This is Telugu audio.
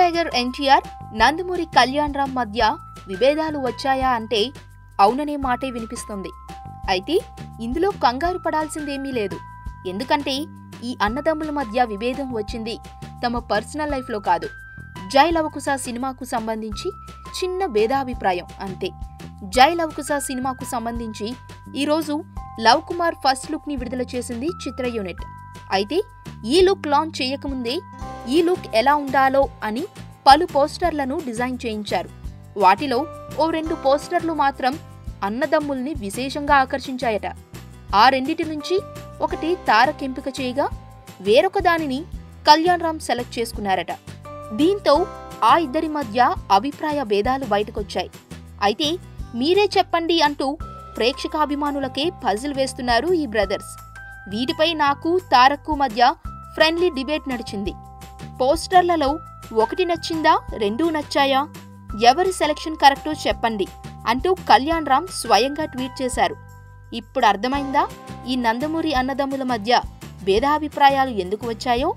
టైగర్ ఎన్టీఆర్, నందమూరి కళ్యాణ్ రామ్ మధ్య విభేదాలు వచ్చాయా అంటే అవుననే మాటే వినిపిస్తుంది. అయితే ఇందులో కంగారు పడాల్సిందేమీ లేదు. ఎందుకంటే ఈ అన్నదమ్ముల మధ్య విభేదం వచ్చింది తమ పర్సనల్ లైఫ్లో కాదు. జై లవకుశ సినిమాకు సంబంధించి చిన్న భేదాభిప్రాయం అంతే. జై లవకుశ సినిమాకు సంబంధించి ఈరోజు లవ్ కుమార్ ఫస్ట్ లుక్ ని విడుదల చేసింది చిత్ర యూనిట్. అయితే ఈ లుక్ లాంచ్ చేయకముందే ఈ లుక్ ఎలా ఉండాలో అని పలు పోస్టర్లను డిజైన్ చేయించారు. వాటిలో ఓ 2 పోస్టర్లు మాత్రం అన్నదమ్ముల్ని విశేషంగా ఆకర్షించాయట. ఆ రెండిటి నుంచి ఒకటి తారక్ ఎంపిక చేయగా వేరొక దానిని కళ్యాణ్ రామ్ సెలెక్ట్ చేసుకున్నారట. దీంతో ఆ ఇద్దరి మధ్య అభిప్రాయ భేదాలు బయటకొచ్చాయి. అయితే మీరే చెప్పండి అంటూ ప్రేక్షకాభిమానులకే పజిల్ వేస్తున్నారు ఈ బ్రదర్స్. వీటిపై నాకు తారక్కు మధ్య ఫ్రెండ్లీ డిబేట్ నడిచింది. పోస్టర్లలో ఒకటి నచ్చిందా, 2 నచ్చాయా, ఎవరి సెలక్షన్ కరెక్టో చెప్పండి అంటూ కళ్యాణ్ రామ్ స్వయంగా ట్వీట్ చేశారు. ఇప్పుడు అర్థమైందా ఈ నందమూరి అన్నదమ్ముల మధ్య భేదాభిప్రాయాలు ఎందుకు వచ్చాయో?